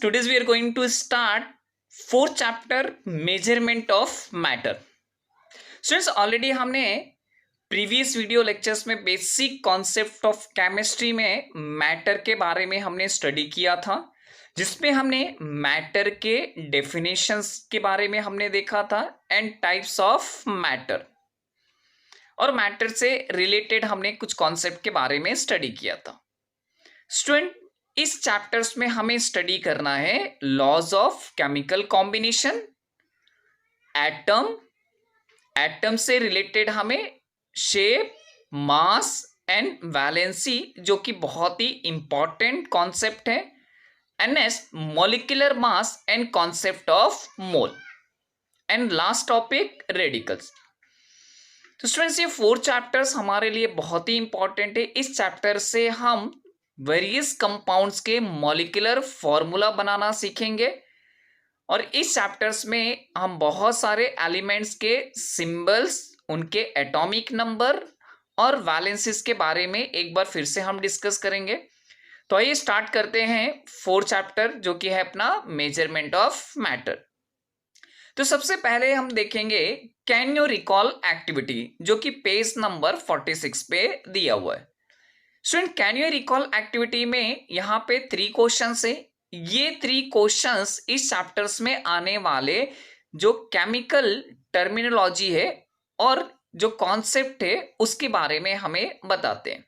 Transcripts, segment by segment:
today's we are going to start fourth chapter measurement of matter. Students, already हमने previous video lectures में basic concept of chemistry में matter के बारे में हमने स्टडी किया था, जिसमें हमने मैटर के डेफिनेशंस के बारे में हमने देखा था एंड टाइप्स ऑफ मैटर, और मैटर से रिलेटेड हमने कुछ कॉन्सेप्ट के बारे में स्टडी किया था. स्टूडेंट, इस चैप्टर्स में हमें स्टडी करना है laws of chemical combination, atom से रिलेटेड हमें शेप, मास एंड वैलेंसी, जो कि बहुत ही इंपॉर्टेंट कॉन्सेप्ट है, and next molecular mass and concept of mole, and last topic radicals. तो स्टूडेंट्स, ये 4 चैप्टर्स हमारे लिए बहुत ही इंपॉर्टेंट है. इस चैप्टर से हम वेरियस कंपाउंड्स के मॉलिक्यूलर फॉर्मूला बनाना सीखेंगे, और इस चैप्टर्स में हम बहुत सारे एलिमेंट्स के सिंबल्स, उनके एटॉमिक नंबर और वैलेंसीज के बारे में एक बार फिर से हम डिस्कस करेंगे. तो आइए स्टार्ट करते हैं 4 चैप्टर, जो कि है अपना मेजरमेंट ऑफ मैटर. तो सबसे पहले हम देखेंगे कैन यू रिकॉल एक्टिविटी, जो कि पेज नंबर 46 पे दिया हुआ है. Student, can you recall activity में यहाँ पे 3 क्वेश्चंस है. ये 3 क्वेश्चंस इस चैप्टर्स में आने वाले जो केमिकल टर्मिनोलॉजी है और जो कॉन्सेप्ट है उसके बारे में हमें बताते हैं.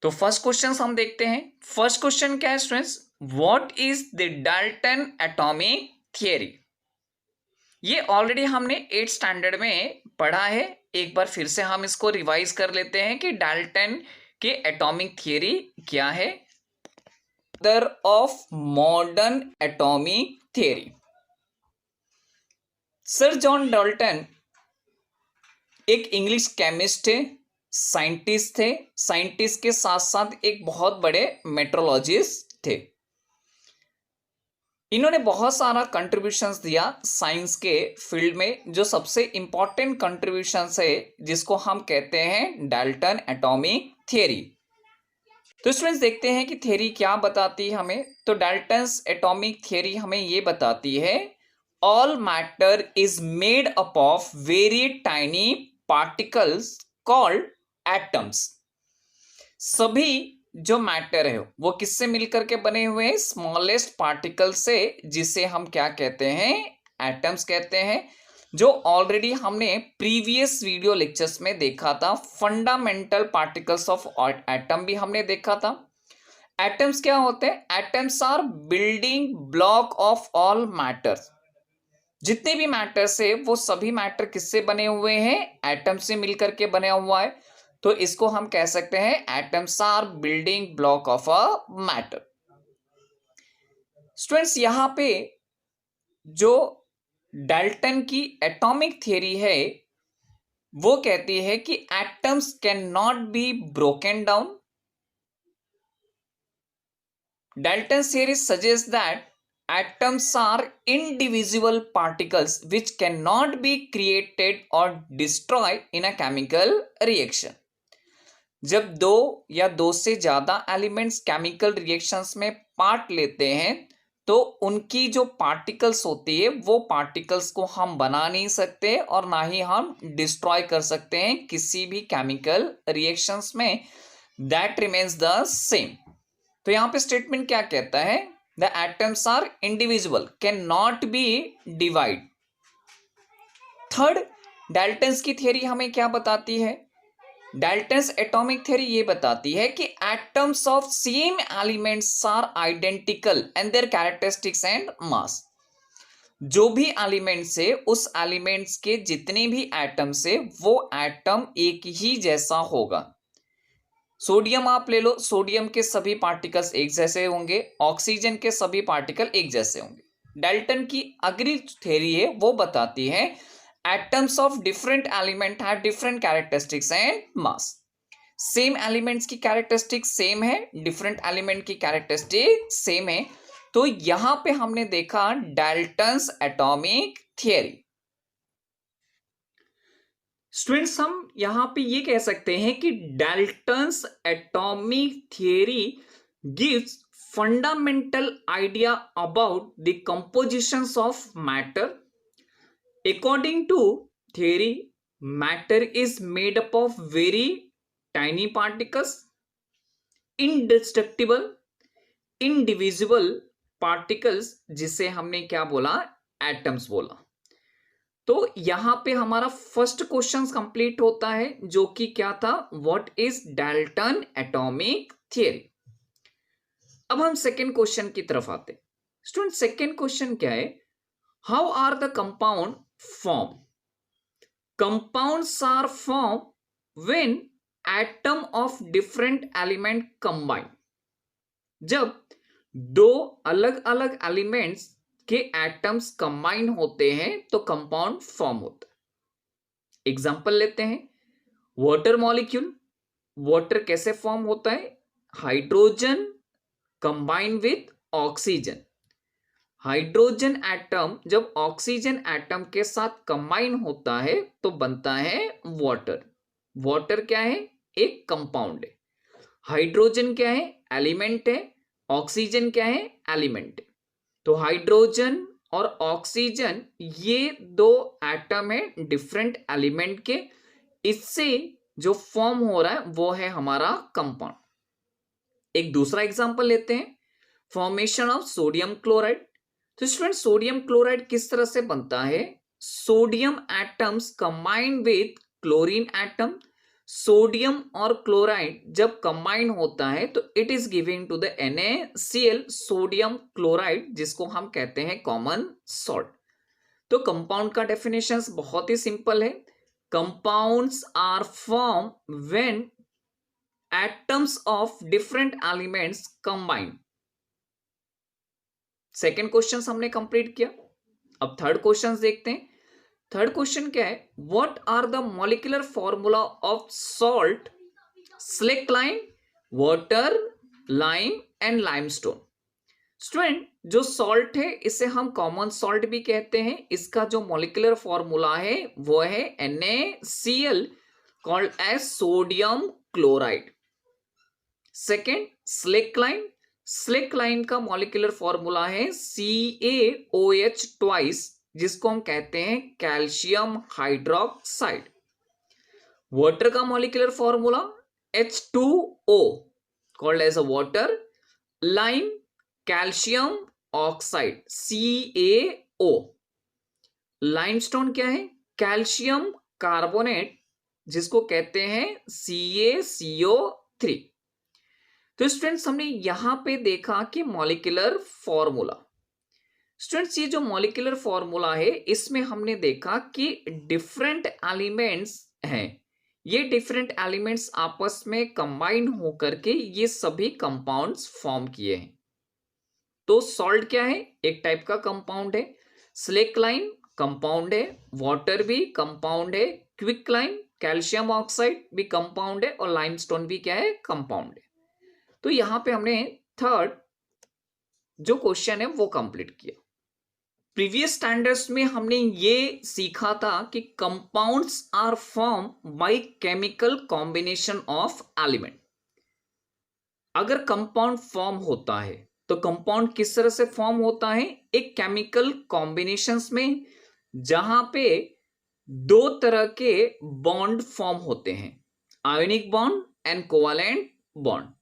तो फर्स्ट क्वेश्चन हम देखते हैं. फर्स्ट क्वेश्चन क्या है students? What is the Dalton atomic theory? ये ऑलरेडी हमने 8th स्टैंडर्ड में पढ़ा है. एक बार फिर से हम इसको रिवाइज कर लेते हैं कि डाल्टन के एटॉमिक थियरी क्या है. Father of modern atomic theory sir John Dalton एक इंग्लिश केमिस्ट थे, साइंटिस्ट थे. साइंटिस्ट के साथ साथ एक बहुत बड़े मेट्रोलॉजिस्ट थे. इन्होंने बहुत सारा कंट्रीब्यूशंस दिया साइंस के फील्ड में. जो सबसे इंपॉर्टेंट कंट्रीब्यूशंस है जिसको हम कहते हैं डाल्टन एटॉमिक थियरी. तो स्टूडेंट्स, देखते हैं कि थियरी क्या बताती है हमें. तो डाल्टन्स एटॉमिक थियरी हमें ये बताती है all matter is made up of very tiny particles called atoms. सभी जो मैटर है वो किससे मिलकर के बने हुए हैं? स्मॉलेस्ट पार्टिकल से, जिसे हम क्या कहते हैं? एटम्स कहते हैं. जो ऑलरेडी हमने प्रीवियस वीडियो लेक्चर्स में देखा था. फंडामेंटल पार्टिकल्स ऑफ एटम भी हमने देखा था. एटम्स क्या होते हैं? Atoms are building block of all matters. जितने भी मैटर्स है वो सभी मैटर किससे बने हुए हैं? एटम से मिलकर के बना हुआ है. तो इसको हम कह सकते हैं atoms are building block of a matter. Students, यहां पे जो डाल्टन की एटॉमिक थ्योरी है वो कहती है कि atoms can not be broken down. Dalton theory suggest that atoms are indivisible particles which cannot be created or destroyed in a chemical reaction. जब 2 या 2 से ज्यादा एलिमेंट्स केमिकल रिएक्शंस में पार्ट लेते हैं तो उनकी जो पार्टिकल्स होती है वो पार्टिकल्स को हम बना नहीं सकते और ना ही हम डिस्ट्रॉय कर सकते हैं किसी भी केमिकल रिएक्शंस में. That remains the same. तो यहां पे स्टेटमेंट क्या कहता है? The atoms are indivisible, cannot be divide. Third, Dalton's की थ्योरी हमें क्या बताती है? डाल्टन्स एटॉमिक थ्योरी ये बताती है कि atoms of same elements are identical and their characteristics and mass. जो भी एलिमेंट्स है उस एलिमेंट्स के जितने भी एटम्स है वो एटम एक ही जैसा होगा. सोडियम आप ले लो, सोडियम के सभी पार्टिकल्स एक जैसे होंगे, ऑक्सीजन के सभी पार्टिकल एक जैसे होंगे. डाल्टन की अगली थ्योरी है वो बताती है atoms of different element have different characteristics and mass. Same elements की कैरेक्टरिस्टिक्स सेम है, डिफरेंट एलिमेंट की कैरेक्टरिस्टिक सेम है. तो यहां पे हमने देखा डाल्टन्स एटॉमिक थ्योरी. स्टूडेंट्स, हम यहां पे ये कह सकते हैं कि Dalton's atomic theory gives fundamental idea about the compositions of matter. According to theory, matter is made up of very tiny particles, indestructible, indivisible particles, जिसे हमने क्या बोला, एटम्स बोला। तो यहां पे हमारा फर्स्ट क्वेश्चन कंप्लीट होता है, जो कि क्या था, what is Dalton atomic theory. अब हम सेकेंड क्वेश्चन की तरफ आते हैं। स्टूडेंट, सेकेंड क्वेश्चन क्या है, how are the compound form. Compounds are form when atom of different element combine. जब दो अलग अलग एलिमेंट्स के एटम्स कंबाइन होते हैं तो कंपाउंड फॉर्म होता है। एग्जांपल लेते हैं, वाटर मॉलिक्यूल। वाटर कैसे फॉर्म होता है, hydrogen combine with oxygen. Hydrogen atom जब ऑक्सीजन एटम के साथ कंबाइन होता है तो बनता है वाटर। वाटर क्या है, एक कंपाउंड है। हाइड्रोजन क्या है, एलिमेंट है। ऑक्सीजन क्या है, एलिमेंट है। तो हाइड्रोजन और ऑक्सीजन ये दो एटम है डिफरेंट एलिमेंट के, इससे जो फॉर्म हो रहा है वो है हमारा कंपाउंड। एक दूसरा एग्जांपल लेते हैं, फॉर्मेशन ऑफ सोडियम क्लोराइड। तो स्टूडेंट, सोडियम क्लोराइड किस तरह से बनता है, sodium atoms combine with chlorine atom. Sodium और क्लोराइड जब कंबाइन होता है तो it is giving to the NaCl, sodium chloride, जिसको हम कहते हैं कॉमन सॉल्ट। तो कंपाउंड का डेफिनेशन बहुत ही सिंपल है, compounds are form when atoms of different elements combine. Second question हमने कंप्लीट किया। अब थर्ड क्वेश्चन देखते हैं। थर्ड क्वेश्चन क्या है, what are the molecular formula of salt, slaked lime, water, lime and limestone. Student, जो सॉल्ट है इसे हम कॉमन सॉल्ट भी कहते हैं। इसका जो मॉलिक्यूलर फॉर्मूला है वो है NaCl, called as sodium chloride. Second, slaked lime. Slaked lime का मॉलिक्यूलर फॉर्मूला है CaOH ट्वाइस, जिसको हम कहते हैं कैल्शियम हाइड्रोक्साइड। वाटर का molecular formula H2O, called as a water. Lime, calcium oxide, CaO। Limestone क्या है, कैल्शियम कार्बोनेट, जिसको कहते हैं CaCO3। तो स्टूडेंट्स, हमने यहां पे देखा कि मॉलिक्यूलर फॉर्मूला। स्टूडेंट्स, ये जो मॉलिक्यूलर फॉर्मूला है इसमें हमने देखा कि डिफरेंट एलिमेंट्स हैं, ये डिफरेंट एलिमेंट्स आपस में कंबाइन होकर के ये सभी कंपाउंड्स फॉर्म किए हैं। तो सॉल्ट क्या है, एक टाइप का कंपाउंड है। स्लेक्लाइन कंपाउंड है, वाटर भी कंपाउंड है, क्विकलाइन कैल्शियम ऑक्साइड भी कंपाउंड है, और लाइमस्टोन भी क्या है, कंपाउंड है। तो यहां पे हमने थर्ड जो क्वेश्चन है वो कंप्लीट किया। प्रीवियस स्टैंडर्ड्स में हमने ये सीखा था कि compounds are form by chemical combination of element. अगर कंपाउंड फॉर्म होता है तो कंपाउंड किस तरह से फॉर्म होता है, एक केमिकल कॉम्बिनेशंस में, जहां पे दो तरह के बॉन्ड फॉर्म होते हैं, ionic bond and covalent bond.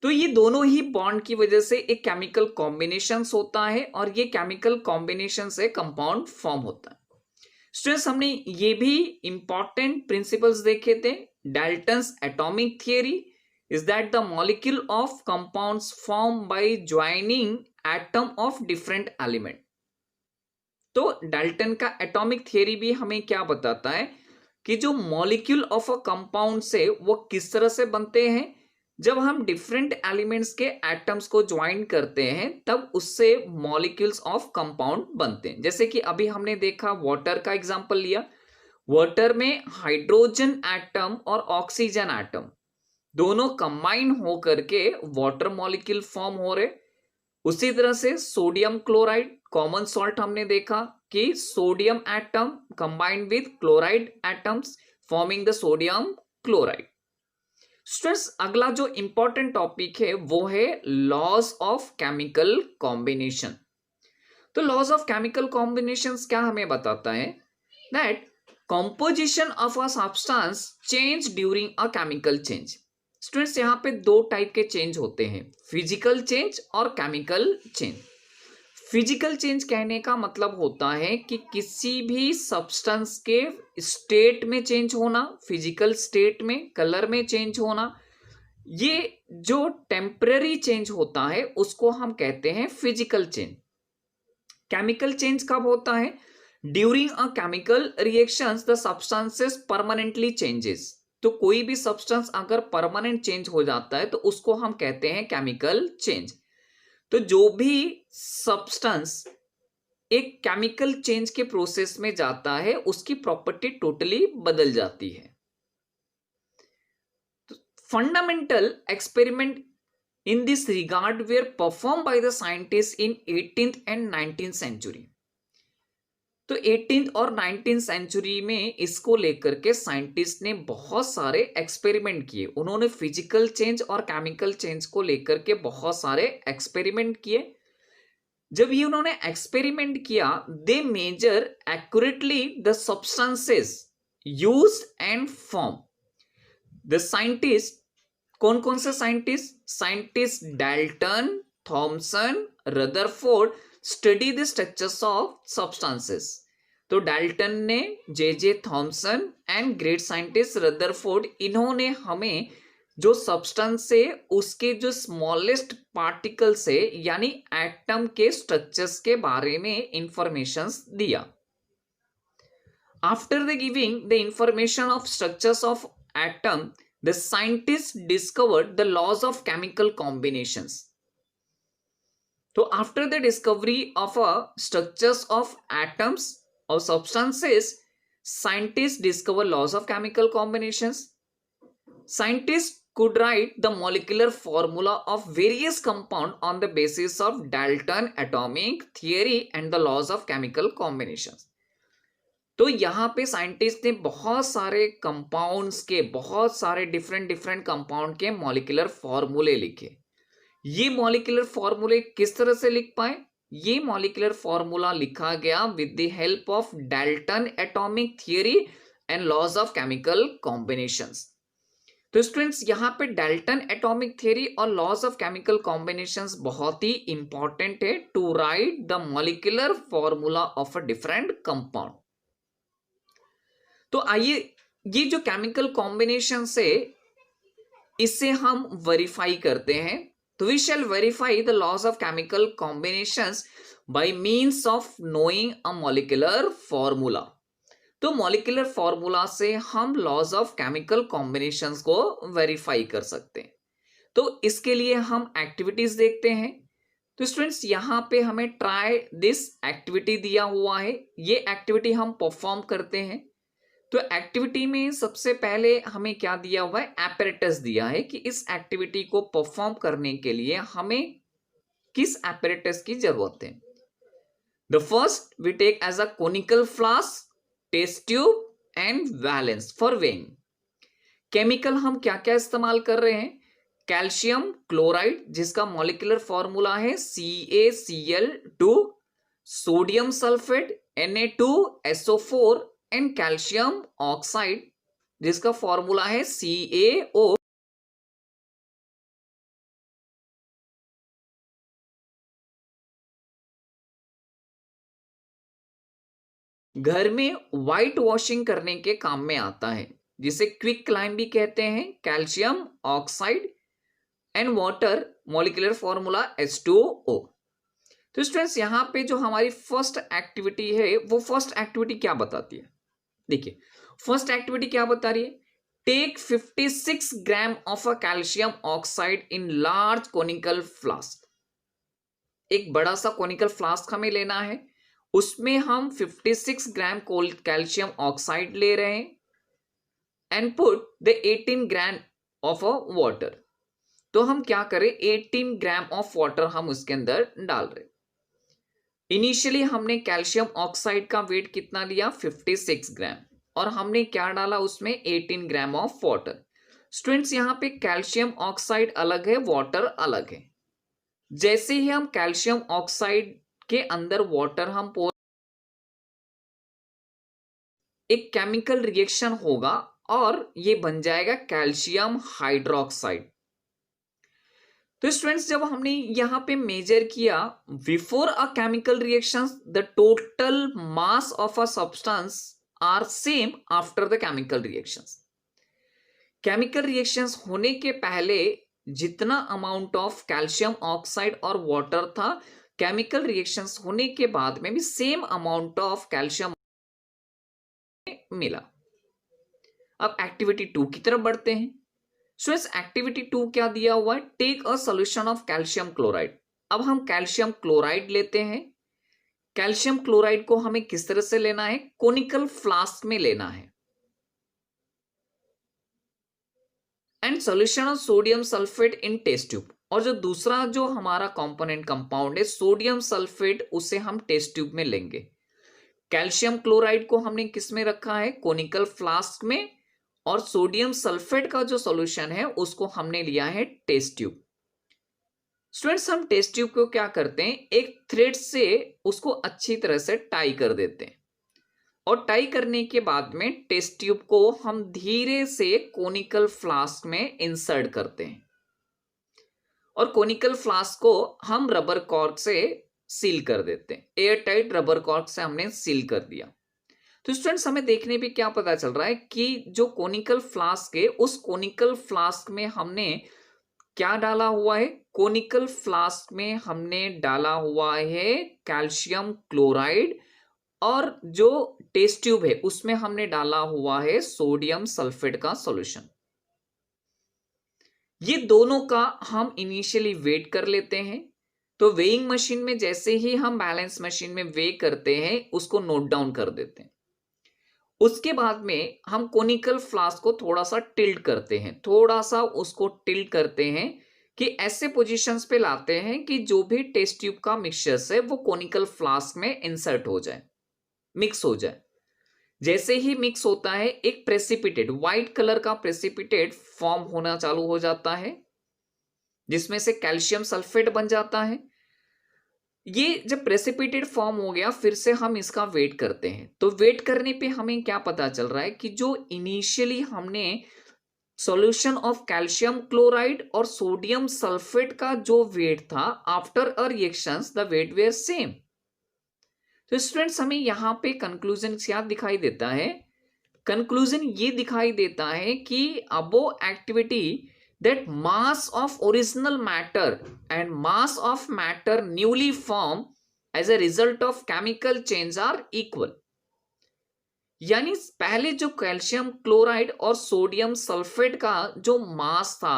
तो ये दोनों ही बॉन्ड की वजह से एक केमिकल कॉम्बिनेशन होता है और ये केमिकल कॉम्बिनेशन से कंपाउंड फॉर्म होता है। स्टूडेंट्स, हमने ये भी इंपॉर्टेंट प्रिंसिपल्स देखे थे। Dalton's atomic theory is that the molecule of compounds form by joining atom of different element. तो डाल्टन का एटॉमिक थियरी भी हमें क्या बताता है कि जो मॉलिक्यूल ऑफ अ कंपाउंड से वो किस तरह से बनते हैं, जब हम डिफरेंट एलिमेंट्स के एटम्स को ज्वाइन करते हैं तब उससे मॉलिक्यूल्स ऑफ कंपाउंड बनते हैं। जैसे कि अभी हमने देखा, वाटर का एग्जांपल लिया, वाटर में हाइड्रोजन एटम और ऑक्सीजन एटम दोनों कंबाइन होकर के वाटर मॉलिक्यूल फॉर्म हो रहे। उसी तरह से सोडियम क्लोराइड कॉमन सॉल्ट हमने देखा कि sodium atom combined with chloride atoms forming the sodium chloride. Students अगला जो इंपॉर्टेंट टॉपिक है वो है लॉज ऑफ केमिकल कॉम्बिनेशन। तो लॉज ऑफ केमिकल कॉम्बिनेशंस क्या हमें बताता है that composition of a substance change during a chemical change. Students यहाँ पे दो टाइप के चेंज होते हैं, फिजिकल चेंज और केमिकल चेंज। फिजिकल चेंज कहने का मतलब होता है कि किसी भी सब्सटेंस के स्टेट में चेंज होना, फिजिकल स्टेट में, कलर में चेंज होना, ये जो टेम्पररी चेंज होता है उसको हम कहते हैं फिजिकल चेंज। केमिकल चेंज कब होता है? During a chemical reactions the substances permanently changes. तो कोई भी सब्सटेंस अगर परमानेंट चेंज हो जाता है तो उसको हम कहते हैं केमिकल चेंज। तो जो भी सब्सटेंस एक केमिकल चेंज के प्रोसेस में जाता है उसकी प्रॉपर्टी टोटली बदल जाती है। Fundamental experiment in this regard were performed by the scientists in 18th and 19th century। तो 18th और 19th सेंचुरी में इसको लेकर के साइंटिस्ट ने बहुत सारे एक्सपेरिमेंट किए। उन्होंने फिजिकल चेंज और केमिकल चेंज को लेकर के बहुत सारे एक्सपेरिमेंट किए। जब ये उन्होंने एक्सपेरिमेंट किया, they measure accurately the substances used and form. The scientist, कौन कौन से scientist Dalton, Thomson, Rutherford study the structures of substances. तो डाल्टन ने, J Thomson and great scientist Rutherford, इन्होंने हमें जो सब्सटेंस है उसके जो स्मॉलेस्ट पार्टिकल से यानी एटम के स्ट्रक्चर्स के बारे में इंफॉर्मेशंस दिया। After the giving the information of structures of atom, the scientists discovered the laws of chemical combinations। तो after the discovery of structures of atoms or substances, scientists discover laws of chemical combinations। Scientists could write the molecular formula of various compound on the basis of Dalton atomic theory and the laws of chemical combinations। तो यहाँ पे scientist ने बहुत सारे compounds के, बहुत सारे different compound के मॉलिक्यूलर फॉर्मूले लिखे। ये मॉलिक्यूलर फॉर्मूले किस तरह से लिख पाए? ये मॉलिक्यूलर फॉर्मूला लिखा गया with the help of Dalton atomic theory and laws of chemical combinations. तो स्टूडेंट्स यहाँ पे डाल्टन एटॉमिक थियरी और लॉज ऑफ केमिकल कॉम्बिनेशंस बहुत ही इंपॉर्टेंट है to write the molecular formula of a different compound. तो आइए, ये जो केमिकल कॉम्बिनेशन से इसे हम वेरीफाई करते हैं। तो we shall verify the laws of chemical combinations by means of knowing a molecular formula. तो मॉलिक्यूलर फॉर्मूला से हम लॉज ऑफ केमिकल कॉम्बिनेशंस को वेरीफाई कर सकते हैं। तो इसके लिए हम एक्टिविटीज देखते हैं। तो स्टूडेंट्स यहाँ पे हमें ट्राई दिस एक्टिविटी दिया हुआ है। ये एक्टिविटी हम परफॉर्म करते हैं। तो एक्टिविटी में सबसे पहले हमें क्या दिया हुआ है? एपरेटस दिया है कि इस एक्टिविटी को परफॉर्म करने के लिए हमें किस एपरेटस की जरूरत है। The first we take as a conical flask, test tube and balance for weighing. Chemical हम क्या क्या इस्तेमाल कर रहे हैं? कैल्शियम क्लोराइड, जिसका मॉलिक्यूलर फॉर्मूला है CaCl2, sodium sulphate Na2SO4 and calcium oxide, जिसका फॉर्मूला है CaO। घर में व्हाइट वॉशिंग करने के काम में आता है, जिसे क्विक क्लाइम भी कहते हैं। Calcium oxide and water, molecular formula H2O। तो स्टूडेंट्स यहाँ पे जो हमारी फर्स्ट एक्टिविटी है, वो फर्स्ट एक्टिविटी क्या बताती है? देखिए, फर्स्ट एक्टिविटी क्या बता रही है? Take 56 gram of a calcium oxide in large conical flask. एक बड़ा सा कोनिकल फ्लास्क हमें लेना है, उसमें हम 56 ग्राम कैल्शियम ऑक्साइड ले रहे हैं and put the 18 gram of a water. तो हम क्या करें? 18 ग्राम ऑफ वाटर हम उसके अंदर डाल रहे। इनिशियली हमने कैल्शियम ऑक्साइड का वेट कितना लिया? 56 ग्राम, और हमने क्या डाला उसमें? 18 ग्राम ऑफ वाटर। स्टूडेंट्स यहाँ पे कैल्शियम ऑक्साइड अलग है, वाटर अलग है। जैसे ही हम कैल्शियम ऑक्साइड के अंदर वाटर हम एक केमिकल रिएक्शन होगा और ये बन जाएगा कैल्शियम हाइड्रोक्साइड। तो स्टूडेंट्स जब हमने यहां पे मेजर किया before a chemical reaction the total mass of a substance are same after the chemical reactions. Chemical reactions होने के पहले जितना अमाउंट ऑफ कैल्शियम ऑक्साइड और वाटर था, केमिकल रिएक्शंस होने के बाद में भी सेम अमाउंट ऑफ कैल्शियम मिला। अब एक्टिविटी 2 की तरफ बढ़ते हैं। सो इस एक्टिविटी 2 क्या दिया हुआ है, take a solution of calcium chloride. अब हम कैल्शियम क्लोराइड लेते हैं। कैल्शियम क्लोराइड को हमें किस तरह से लेना है, कोनिकल फ्लास्क में लेना है। And solution of sodium sulphate in test tube. और जो दूसरा जो हमारा कंपोनेंट कंपाउंड है सोडियम सल्फेट, उसे हम टेस्ट ट्यूब में लेंगे। कैल्शियम क्लोराइड को हमने किस में रखा है, कोनिकल फ्लास्क में, और सोडियम सल्फेट का जो सॉल्यूशन है उसको हमने लिया है टेस्ट ट्यूब। स्टूडेंट्स हम टेस्ट ट्यूब को क्या करते हैं, एक थ्रेड से उसको अच्छी तरह से टाई कर देते हैं और टाई करने के बाद में टेस्ट ट्यूब को हम धीरे से कोनिकल फ्लास्क में इंसर्ट करते हैं और कोनिकल फ्लास्क को हम रबर कॉर्क से सील कर देते हैं। एयर टाइट रबर कॉर्क से हमने सील कर दिया। तो स्टूडेंट्स हमें देखने पे क्या पता चल रहा है कि जो कोनिकल फ्लास्क है उस कोनिकल फ्लास्क में हमने क्या डाला हुआ है, कोनिकल फ्लास्क में हमने डाला हुआ है कैल्शियम क्लोराइड, और जो टेस्ट ट्यूब है उसमें हमने डाला हुआ है सोडियम सल्फेट का सॉल्यूशन। ये दोनों का हम इनिशियली वेट कर लेते हैं। तो वेइंग मशीन में जैसे ही हम बैलेंस मशीन में वे करते हैं उसको नोट डाउन कर देते हैं। उसके बाद में हम कोनिकल फ्लास्क को थोड़ा सा टिल्ट करते हैं, थोड़ा सा उसको टिल्ट करते हैं कि ऐसे पोजीशंस पे लाते हैं कि जो भी टेस्ट ट्यूब का मिक्सचर्स है वो कोनिकल फ्लास्क में इंसर्ट हो जाए, मिक्स हो जाए। जैसे ही मिक्स होता है एक प्रेसिपिटेट, व्हाइट कलर का प्रेसिपिटेट फॉर्म होना चालू हो जाता है जिसमें से कैल्शियम सल्फेट बन जाता है। ये जब प्रेसिपिटेट फॉर्म हो गया फिर से हम इसका वेट करते हैं। तो वेट करने पे हमें क्या पता चल रहा है कि जो इनिशियली हमने सॉल्यूशन ऑफ कैल्शियम क्लोराइड और सोडियम सल्फेट का जो वेट था after a reactions the weight were same. तो स्टूडेंट्स हमें यहाँ पे कंक्लूजन क्या दिखाई देता है, कंक्लूजन ये दिखाई देता है कि अबो activity that mass of original matter and mass of matter newly formed as a result of chemical change are equal। यानी पहले जो कैल्शियम क्लोराइड और सोडियम सल्फेट का जो मास था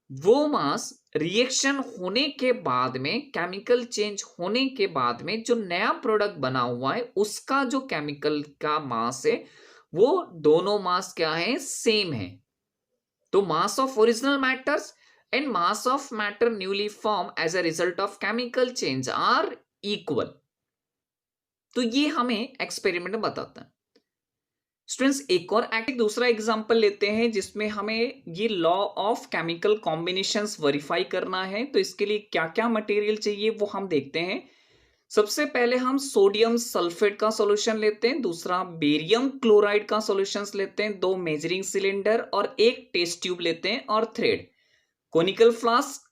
वो मास रिएक्शन होने के बाद में, केमिकल चेंज होने के बाद में जो नया प्रोडक्ट बना हुआ है उसका जो केमिकल का मास है वो दोनों मास क्या है, सेम है। तो mass of original matters and mass of matter newly form as a result of chemical change are equal. तो ये हमें एक्सपेरिमेंट में बताता है। स्टूडेंट्स एक और दूसरा एग्जांपल लेते हैं जिसमें हमें ये law of chemical combinations verify करना है। तो इसके लिए क्या क्या मटेरियल चाहिए वो हम देखते हैं। सबसे पहले हम सोडियम सल्फेट का सॉल्यूशन लेते हैं, दूसरा बेरियम क्लोराइड का सॉल्यूशन लेते हैं, 2 मेजरिंग सिलेंडर और एक टेस्ट ट्यूब लेते हैं और थ्रेड, कोनिकल फ्लास्क।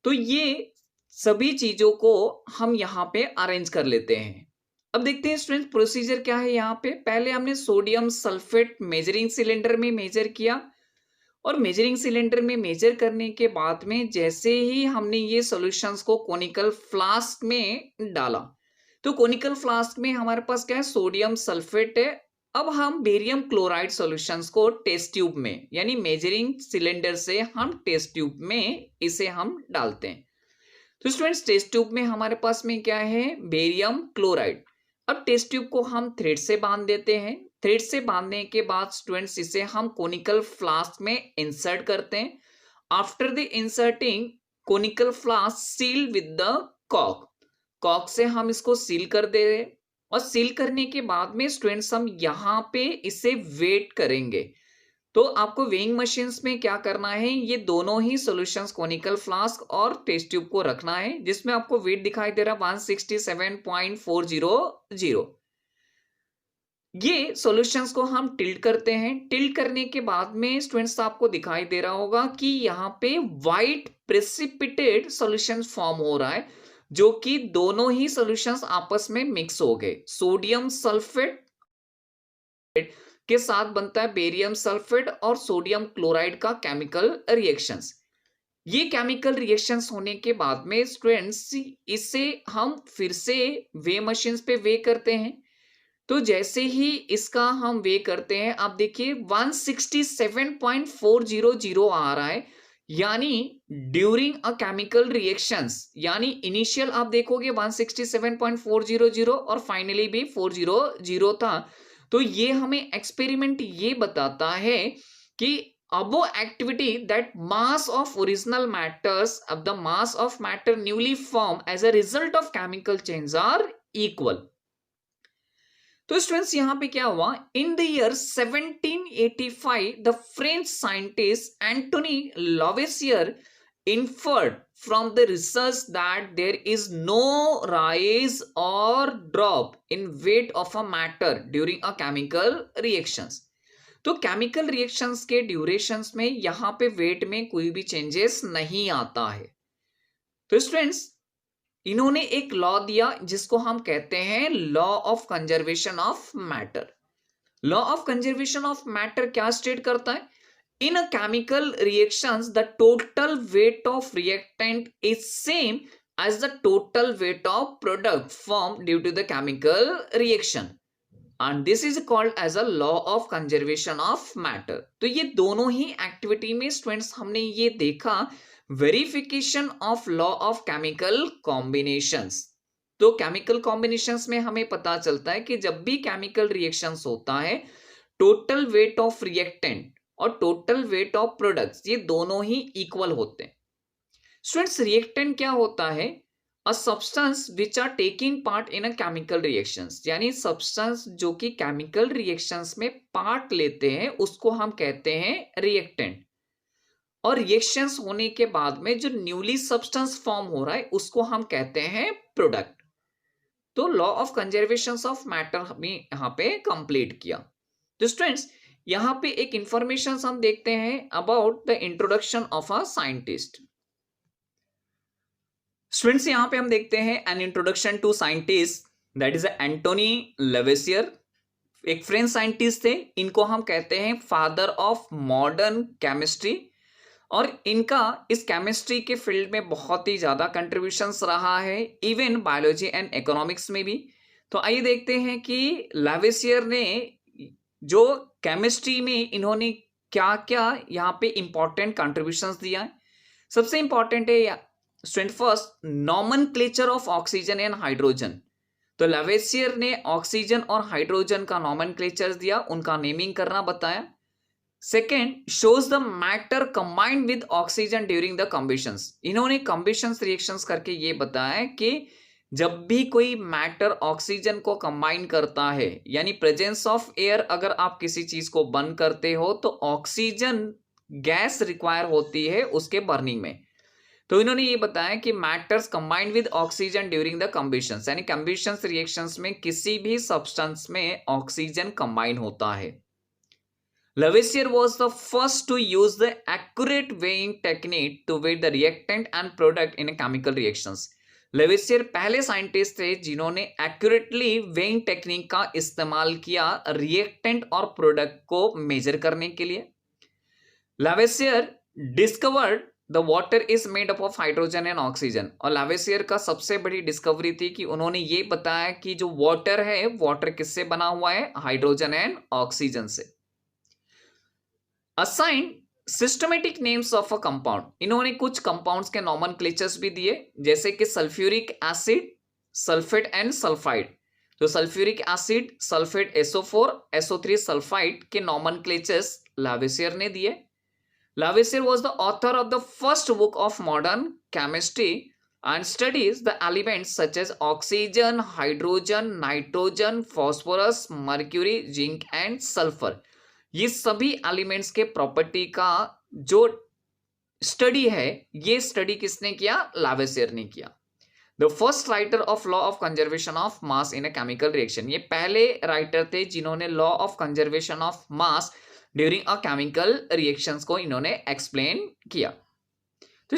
तो ये सभी चीजों को हम यहाँ पे अरेंज कर लेते हैं। अब देखते हैं स्टूडेंट प्रोसीजर क्या है। यहाँ पे पहले हमने सोडियम सल्फेट मेजरिंग सिलेंडर में मेजर किया और मेजरिंग सिलेंडर में मेजर करने के बाद में जैसे ही हमने ये सॉल्यूशंस को कोनिकल फ्लास्क में डाला तो कोनिकल फ्लास्क में हमारे पास क्या है, सोडियम सल्फेट है। अब हम बेरियम क्लोराइड सॉल्यूशंस को टेस्ट ट्यूब में यानी मेजरिंग सिलेंडर से हम टेस्ट ट्यूब में इसे हम डालते हैं। तो स्टूडेंट्स टेस्ट ट्यूब में हमारे पास में क्या है, बेरियम क्लोराइड। अब टेस्ट ट्यूब को हम थ्रेड से बांध देते हैं। थ्रेड से बांधने के बाद स्टूडेंट्स इसे हम कोनिकल फ्लास्क में इंसर्ट करते हैं। After the inserting conical flask seal with the Kock, Kock से हम इसको सील कर दे रहे और सील करने के बाद में स्टूडेंट्स हम यहाँ पे इसे वेट करेंगे। तो आपको वेइंग मशीन्स में क्या करना है, ये दोनों ही सॉल्यूशंस कोनिकल फ्लास्क और टेस्ट ट्यूब को रखना है, जिसमें आपको वेट दिखाई दे रहा है 167.400। ये सॉल्यूशंस को हम टिल्ट करते हैं। टिल्ट करने के बाद में स्टूडेंट्स आपको दिखाई दे रहा होगा कि यहाँ पे व्हाइट प्रेसिपिटेट सॉल्यूशन फॉर्म हो रहा है, जो कि दोनों ही सॉल्यूशंस आपस में मिक्स हो गए। सोडियम सल्फेट के साथ बनता है बेरियम सल्फेट और सोडियम क्लोराइड का केमिकल रिएक्शंस। ये केमिकल रिएक्शंस होने के बाद में स्टूडेंट्स इसे हम फिर से वे मशीन्स पे वे करते हैं। तो जैसे ही इसका हम वे करते हैं, आप देखिए 167.400 आ रहा है, यानी ड्यूरिंग अ केमिकल रिएक्शंस, यानी इनिशियल आप देखोगे 167.400 और फाइनली भी 400 था। तो ये हमें एक्सपेरिमेंट ये बताता है कि above activity that mass of original matters of the mass of matter newly formed as a result of chemical change are equal। तो स्टूडेंट्स यहां पे क्या हुआ, in the year 1785 the French scientist Antoine Lavoisier inferred from the research that there is no rise or drop in weight of a matter during a chemical reactions। तो chemical reactions के durations में यहां पे wait में कोई भी changes नहीं आता है। तो स्टूडेंट्स इन्होंने एक लॉ दिया जिसको हम कहते हैं law of conservation of matter. Law of conservation of matter क्या स्टेट करता है, in a chemical reactions the total weight of reactant is same as the total weight of product form due to the chemical reaction and this is called as a law of conservation of matter। तो ये दोनों ही activity में students हमने ये देखा verification of law of chemical combinations. तो chemical combinations में हमें पता चलता है कि जब भी केमिकल रिएक्शंस होता है, टोटल वेट ऑफ रिएक्टेंट और टोटल वेट ऑफ प्रोडक्ट्स ये दोनों ही इक्वल होते हैं। स्टूडेंट्स रिएक्टेंट क्या होता है, a substance which are taking part in a chemical reactions, यानी सब्सटेंस जो कि केमिकल रिएक्शंस में पार्ट लेते हैं उसको हम कहते हैं रिएक्टेंट। और रिएक्शंस होने के बाद में जो न्यूली सब्सटेंस फॉर्म हो रहा है उसको हम कहते हैं प्रोडक्ट। तो law of conservation of matter हमने यहाँ पे कंप्लीट किया। तो स्टूडेंट्स यहाँ पे एक इंफॉर्मेशन हम देखते हैं about the introduction of a scientist. Students यहां पे हम देखते हैं an introduction to scientist that is Antoine Lavoisier. एक फ्रेंच साइंटिस्ट थे, इनको हम कहते हैं फादर ऑफ मॉडर्न केमिस्ट्री, और इनका इस केमिस्ट्री के फील्ड में बहुत ही ज्यादा कंट्रीब्यूशंस रहा है, इवन बायोलॉजी एंड इकोनॉमिक्स में भी। तो आइए देखते हैं कि लेवेसियर ने जो केमिस्ट्री में इन्होंने क्या क्या यहाँ पे इंपॉर्टेंट कंट्रीब्यूशंस दिया है। सबसे इंपॉर्टेंट है student first nomenclature of oxygen and hydrogen. तो लेवेसियर ने ऑक्सीजन और हाइड्रोजन का नॉमेनक्लेचर दिया, उनका नेमिंग करना बताया। Second shows the matter combined with oxygen during the combustions. इन्होंने कम्बिशंस रिएक्शंस करके ये बताया कि जब भी कोई मैटर ऑक्सीजन को कंबाइन करता है, यानी प्रेजेंस ऑफ एयर, अगर आप किसी चीज को बर्न करते हो तो ऑक्सीजन गैस रिक्वायर होती है उसके बर्निंग में। तो इन्होंने ये बताया कि matters combined with oxygen during the combustions, यानी कम्बिशंस रिएक्शंस में किसी भी सब्सटेंस में ऑक्सीजन कंबाइन होता है। लेवेसियर was the first to use the accurate weighing technique to weigh the reactant and product in a chemical reactions। लेवेसियर पहले scientist थे जिन्होंने एक्यूरेटली वेइंग टेक्निक का इस्तेमाल किया रिएक्टेंट और प्रोडक्ट को मेजर करने के लिए। Lavoisier discovered the water is made up of hydrogen and oxygen, और लेवेसियर का सबसे बड़ी डिस्कवरी थी कि उन्होंने ये बताया कि जो वाटर है, वाटर किससे बना हुआ है, हाइड्रोजन एंड ऑक्सीजन से। Assign systematic names of a compound, इन्होंने कुछ कंपाउंड्स के नॉमेनक्लेचर्स भी दिए, जैसे कि sulphuric acid, sulphate and sulphide. तो sulphuric acid, sulphate SO4, SO3 sulphide के नॉमेनक्लेचर्स लेवेसियर ने दिए। Lavoisier was the author of the first book of modern chemistry and studies the elements such as oxygen, hydrogen, nitrogen, phosphorus, mercury, zinc and sulfur। ये सभी elements के property का जो study है, ये स्टडी किसने किया? लावेसियर ने किया। The first writer of law of conservation of mass in a chemical reaction, ये पहले राइटर थे जिन्होंने law of conservation of mass during a chemical reactions को इन्होंने एक्सप्लेन किया। तो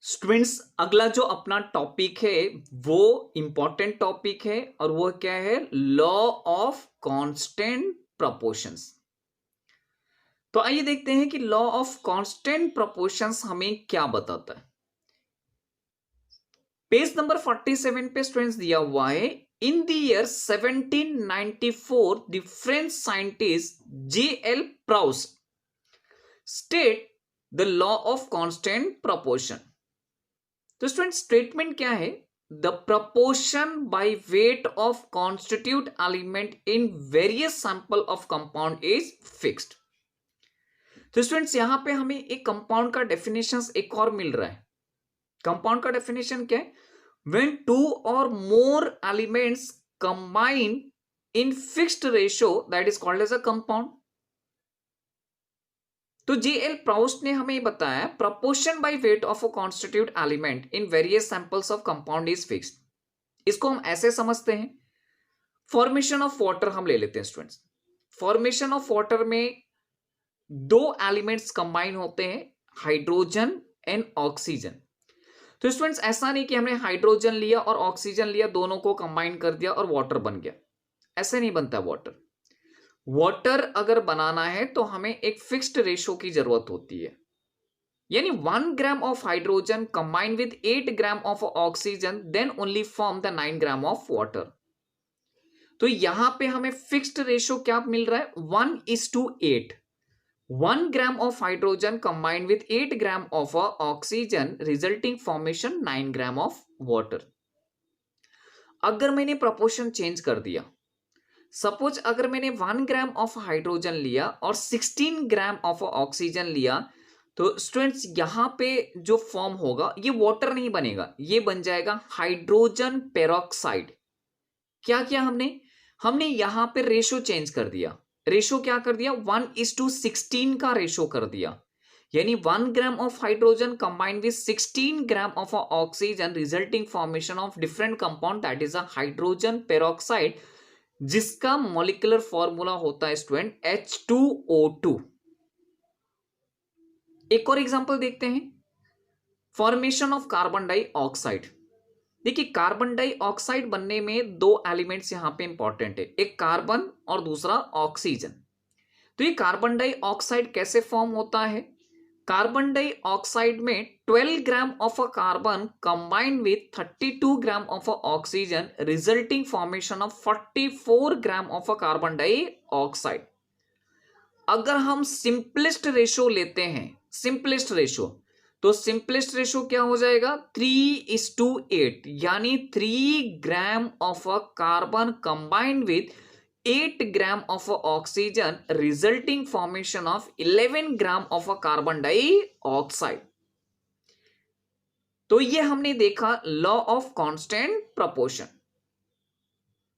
स्टूडेंट्स अगला जो अपना टॉपिक है वो इंपॉर्टेंट टॉपिक है, और वो क्या है? Law of constant proportions. तो आइए देखते हैं कि लॉ ऑफ कांस्टेंट प्रोपोर्शंस हमें क्या बताता है। पेज नंबर 47 पे स्टूडेंट्स दिया हुआ है, इन the year 1794 the French scientist J.L. Proust state the law of constant proportion. तो स्टूडेंट स्टेटमेंट क्या है? The proportion by weight of constitute element in various sample of compound is fixed. तो students यहां पे हमें एक कंपाउंड का definition एक और मिल रहा है। कंपाउंड का डेफिनेशन क्या है? व्हेन टू और more elements combine in fixed ratio that is called as a compound. तो J.L. Proust ने हमें बताया proportion by weight of a constituent element in various samples of compound is fixed. इसको हम ऐसे समझते हैं, फॉर्मेशन ऑफ वाटर हम ले लेते हैं स्टूडेंट्स। फॉर्मेशन ऑफ वाटर में दो एलिमेंट्स कंबाइन होते हैं, हाइड्रोजन एंड ऑक्सीजन। तो स्टूडेंट्स ऐसा नहीं कि हमने हाइड्रोजन लिया और ऑक्सीजन लिया, दोनों को कंबाइन कर दिया और वाटर बन गया, ऐसे नहीं बनता वाटर। वाटर अगर बनाना है तो हमें एक फिक्स्ड रेशो की जरूरत होती है, यानी 1 gram of hydrogen combine with 8 gram of oxygen then only form the 9 gram of water. तो यहां पे हमें फिक्स्ड रेशो क्या मिल रहा है? 1:8। 1 gram of hydrogen combined with 8 gram of oxygen resulting formation 9 gram of water. अगर मैंने प्रोपोर्शन चेंज कर दिया, सपोज अगर मैंने 1 ग्राम ऑफ हाइड्रोजन लिया और 16 ग्राम ऑफ ऑक्सीजन लिया, तो स्टूडेंट्स यहां पे जो फॉर्म होगा ये वाटर नहीं बनेगा, ये बन जाएगा हाइड्रोजन पेरोक्साइड। क्या किया हमने यहां पे रेशो चेंज कर दिया। रेशो क्या कर दिया? 1:16 का रेशो कर दिया, यानी 1 gram of hydrogen combined with 16 gram of oxygen resulting formation of different compound that is a hydrogen peroxide, जिसका मॉलिक्यूलर फॉर्मूला होता है स्टूडेंट H2O2। एक और एग्जांपल देखते हैं, फॉर्मेशन ऑफ कार्बन डाइऑक्साइड। देखिए कार्बन डाइऑक्साइड बनने में दो एलिमेंट्स यहां पे इंपॉर्टेंट है, एक कार्बन और दूसरा ऑक्सीजन। तो ये कार्बन डाइऑक्साइड कैसे फॉर्म होता है? कार्बन डाइऑक्साइड में 12 ग्राम of a carbon combined with 32 gram of a oxygen resulting formation of 44 gram of a carbon dioxide. अगर हम सिंपलेस्ट रेशो लेते हैं, सिंपलेस्ट रेशो, तो सिंपलेस्ट रेशो क्या हो जाएगा? 3:8, यानी 3 ग्राम of a carbon combined with 8 gram of oxygen resulting formation of 11 gram of carbon dioxide. तो ये हमने देखा law of constant proportion.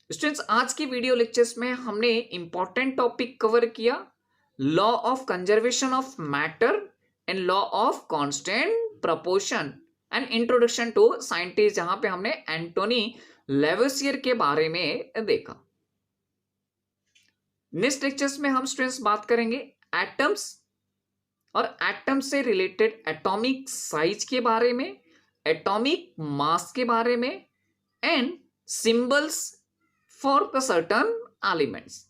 Students आज की वीडियो लेक्चर्स में हमने इंपॉर्टेंट टॉपिक कवर किया, law of conservation of matter and law of constant proportion and introduction to scientist, जहां पे हमने एंटोनी लेवेसियर के बारे में देखा। नेक्स्ट लेक्चर्स में हम स्टूडेंट्स बात करेंगे एटम्स और एटम से रिलेटेड एटॉमिक साइज के बारे में, एटॉमिक मास के बारे में and symbols for the certain elements.